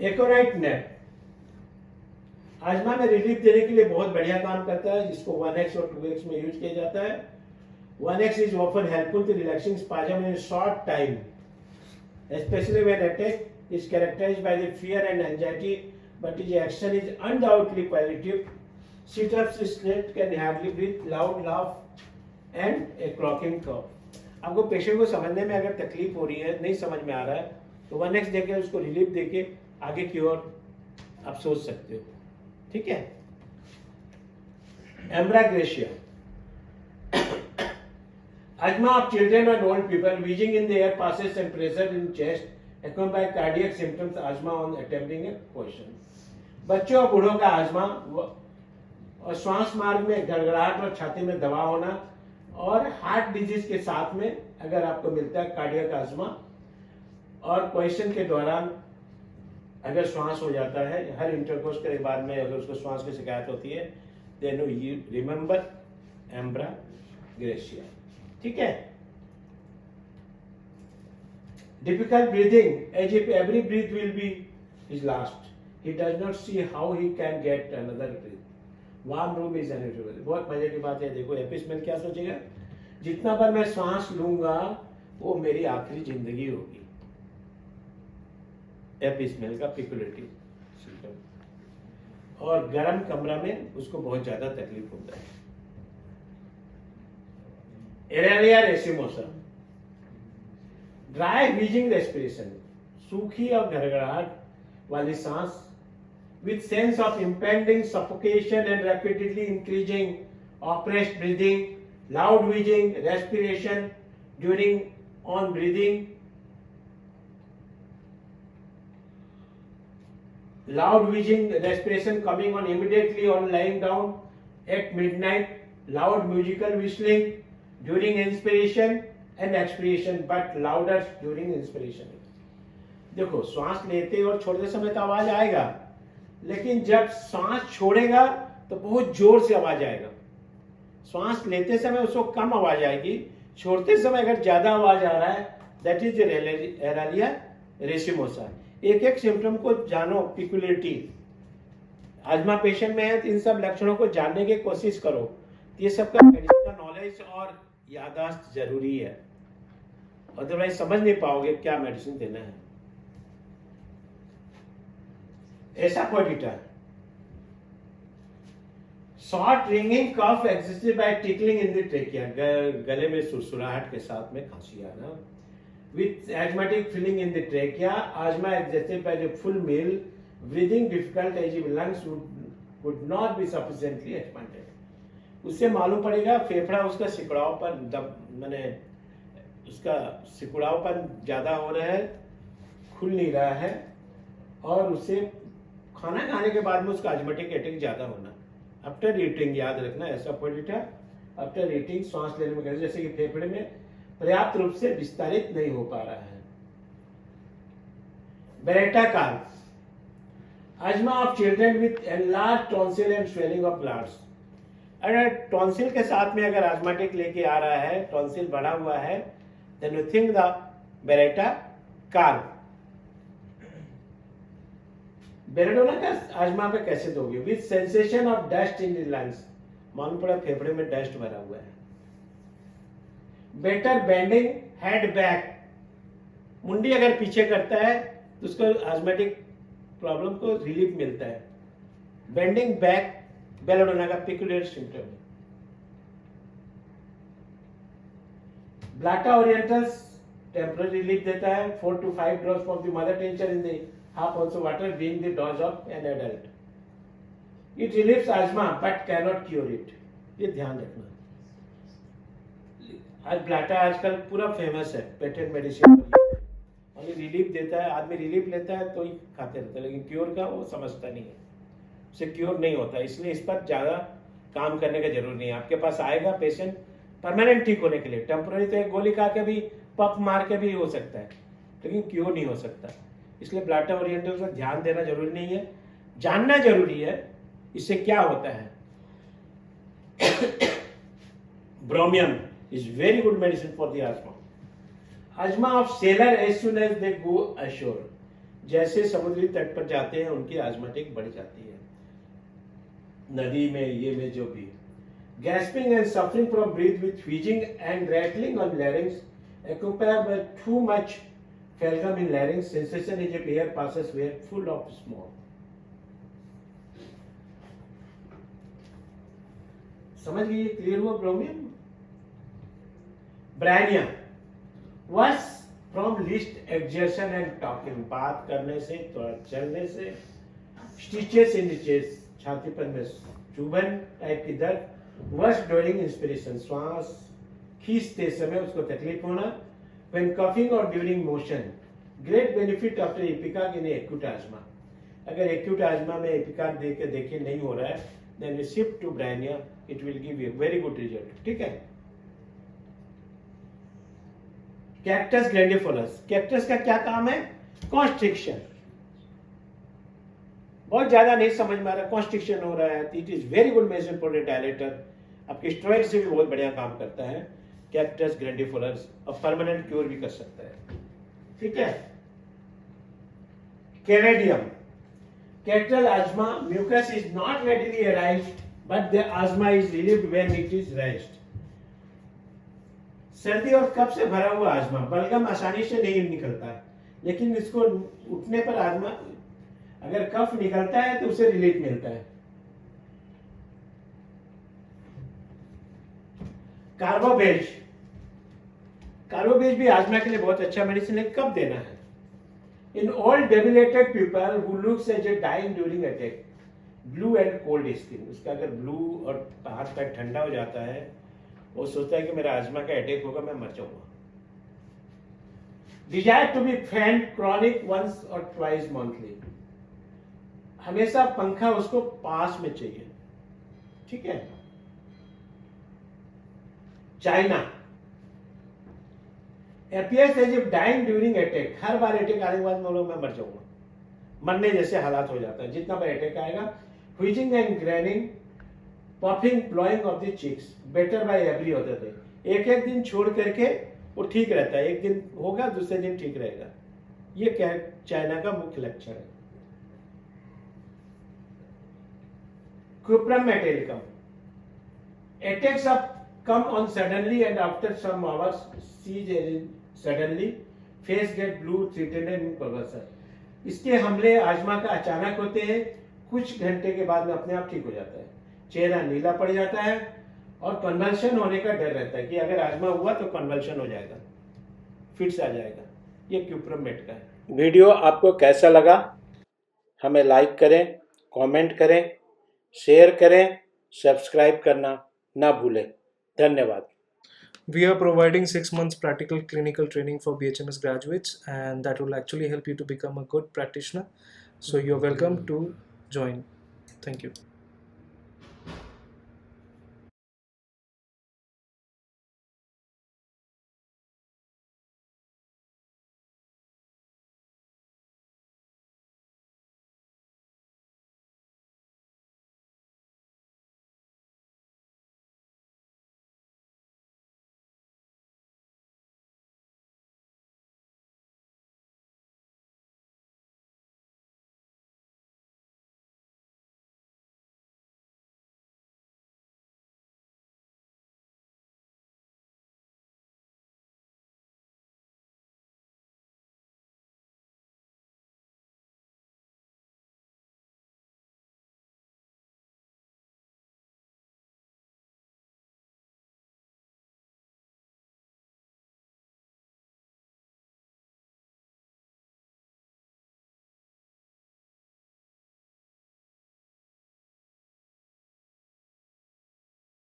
एकोराइट net आजमा में relief देने के लिए बहुत बढ़िया काम करता है, जिसको 1x और 2x में यूज किया जाता है। 1x is often helpful to relaxing spasm in a short time, especially when attack is characterized by the fear and anxiety, but its action is undoubtedly palliative. Sit-ups, straight can hardly breathe, loud laugh, and a clocking cough. आपको patient को समझने में अगर तकलीफ हो रही है, नहीं समझ में आ रहा है, तो 1x देके उसको रिलीफ देके आगे की ओर आप सोच सकते हो। ठीक है। एम्ब्राग्रेशिया asthma of children and old people, wheezing in the air passes and pressure in chest, accompanied by cardiac symptoms, asthma on attempting a question. बच्चों और बूढ़ों का आजमा और श्वास मार्ग में गड़गड़ाहट और छाती में दबाव होना और हार्ट डिजीज के साथ में अगर आपको मिलता है कार्डियक आजमा और क्वेश्चन के दौरान अगर श्वास हो जाता है, हर इंटरकोर्स के बाद में अगर उसको श्वास की शिकायत होती है, देन यू रिमेंबर एम्ब्राग्रेशिया। ठीक है। Difficult breathing, as if every breath will be his last, he does not see how he can get another breath. Warm room is unusual. बहुत मजे की बात है। देखो एपिसमेल क्या सोचेगा, जितना बार मैं सांस लूंगा वो मेरी आखिरी जिंदगी होगी। एपिसमेल का पिकुलिटी सिम्टम। और गर्म कमरा में उसको बहुत ज्यादा तकलीफ होता है। एरेलिया रेसिमोसा, ड्राई व्हीजिंग रेस्पिरेशन, सूखी और घरघराहट वाली सांस with sense of impending suffocation and rapidly increasing oppressed breathing, loud wheezing, respiration during on breathing, loud wheezing respiration coming on immediately on lying down at midnight, loud musical whistling during inspiration and expiration, but louder during inspiration. देखो श्वास लेते और छोड़ते समय तो आवाज आएगा, लेकिन जब सांस छोड़ेगा तो बहुत जोर से आवाज आएगा। श्वास लेते समय उसको कम आवाज आएगी, छोड़ते समय अगर ज्यादा आवाज आ रहा है, दैट इज एरेलिया रेसिमोसा। एक एक सिम्टम को जानो, पिकुलिटी। आजमा पेशेंट में है तो इन सब लक्षणों को जानने की कोशिश करो। ये सबका मेडिसिन का नॉलेज और याददाश्त जरूरी है, अदरवाइज समझ नहीं पाओगे क्या मेडिसिन देना है। Asafoetida, short ringing cough excited by tickling in the trachea, गले में सुरसुराहट के साथ में खांसी आना। With asthmatic feeling in the trachea, asthma exerted by the full meal, breathing difficult as if lungs would not be sufficiently expanded. उससे मालूम पड़ेगा फेफड़ा उसका सिकुड़ावपन माने उसका सिकुड़ावपन ज्यादा हो रहा है, खुल नहीं रहा है, और उसे खाना खाने के बाद में उसका asthmatic अटैक ज्यादा होना। आफ्टर ईटिंग याद रखना, ऐसा पोइटिटा आफ्टर ईटिंग सांस लेने में जैसे कि फेफड़े में पर्याप्त रूप से विस्तारित नहीं हो पा रहा है। Beretta curve, asthma of children with enlarge tonsil and swelling of bloods. अगर टॉन्सिल के साथ में अगर आजमाटिक लेके आ रहा है, टॉन्सिल बढ़ा हुआ है, then you think the baryta carb. Belladonna का आजमा पे कैसे दोगे? With sensation of dust in the lungs, मालूम पड़ा फेफड़े में डस्ट भरा हुआ है। बेटर बेंडिंग हेड बैक, मुंडी अगर पीछे करता है तो उसको आजमेटिक प्रॉब्लम को रिलीफ मिलता है। बेंडिंग बैक बेलोडोना का पिकुलियर सिम्टम है। ब्लाटा ओरिएंटल्स टेम्पररी रिलीफ देता है। 4 to 5 drops of the mother tincture in the half ounce water being the dose of an adult. It relieves asthma but cannot cure it. ये ध्यान रखना। आज Blatta आजकल पूरा famous है, पेटेंट मेडिसिन और रिलीफ देता है। आदमी रिलीफ लेता है तो ही खाते रहता है, लेकिन क्योर का वो समझता नहीं है, उसे क्योर नहीं होता। इसलिए इस पर ज्यादा काम करने का जरूर नहीं है। आपके पास आएगा पेशेंट परमानेंट ठीक होने के लिए, टेम्पोररी तो एक गोली खा के भी पप मार के भी हो सकता है, लेकिन क्योर नहीं हो सकता। इसलिए ब्लाटा ओरिएंटल पर ध्यान देना जरूरी नहीं है, जानना जरूरी है इससे क्या होता है। ब्रोमियम is very good medicine for the asthma. Asthma of sailor as soon as they go ashore. जैसे समुद्री तट पर जाते हैं उनकी आजमाटिक बढ़ जाती है, नदी में ये में जो भी। Gasping and suffering from breath with wheezing and rattling on larynx accompanied by too much phlegm in larynx. Sensation is if air passes where full of smoke. समझ गए? क्लियर हुआ ब्रोमियम? ब्रैनिया was from least exertion and talking, बात करने से, थोड़ा चलने से, stitches in the chest, छाती पर में चुभन टाइप की दर्द, was during inspiration, श्वास खींचते समय उसको तकलीफ होना, when coughing or during motion, great benefit after epicac in acute asthma. अगर acute asthma में epicac देखे नहीं हो रहा है, then we shift to Brania, it will give you a very good result. ठीक है? कैक्टस ग्रैंडिफोलस, कैक्टस का क्या काम है? कॉन्स्ट्रिक्शन। बहुत ज्यादा नहीं समझ में आ रहा, कॉन्स्ट्रिक्शन हो रहा है, it is very good medicine for dilator, आपके स्टेरॉइड से भी बहुत बढ़िया काम करता है कैक्टस ग्रैंडिफोलस, और परमानेंट क्योर भी कर सकता है। ठीक है? कैनेडियम, कैक्टल asthma, mucus is not readily arised but the asthma is relieved when it is rest. सर्दी और कफ से भरा हुआ आजमा, बलगम आसानी से नहीं निकलता है, लेकिन इसको उठने पर आजमा, अगर कफ निकलता है तो उसे रिलीफ मिलता है। कार्बोवेज, कार्बोवेज भी आजमा के लिए बहुत अच्छा मेडिसिन है। कब देना है? In all debilitated people who looks as a dying during attack, blue and cold skin, उसका अगर ब्लू और हाथ पैर ठंडा हो जाता है, वो सोचता है कि मेरा आजमा का अटैक होगा, मैं मर जाऊंगा। Desire to be fan chronic once और ट्वाइस मंथली, हमेशा पंखा उसको पास में चाहिए। ठीक है? China, appears as if dying during attack, हर बार अटैक आने के बाद मैं मर जाऊंगा, मरने जैसे हालात हो जाता है जितना बार अटैक आएगा। Wheezing and groaning, puffing, blowing of the cheeks, better by every other day, एक एक दिन छोड़ करके वो ठीक रहता है, एक दिन होगा दूसरे दिन ठीक रहेगा। ये क्या है? चाइना का मुख्य लक्षण है। Cuprum metallicum, attacks have come on suddenly and after some hours cease suddenly, face get blue, threatened and progressive. इसके हमले आजमा का अचानक होते हैं, कुछ घंटे के बाद में अपने आप ठीक हो जाता है, चेहरा नीला पड़ जाता है और कन्वल्शन होने का डर रहता है कि अगर आजमा हुआ तो कन्वल्शन हो जाएगा, फिट्स आ जाएगा। ये क्यूप्रमेट का है। वीडियो आपको कैसा लगा? हमें लाइक करें, कमेंट करें, शेयर करें, सब्सक्राइब करना ना भूलें। धन्यवाद। We are providing 6 months practical clinical training for BHMS graduates, and that will actually help you to become a good practitioner. So you're welcome to join. Thank you.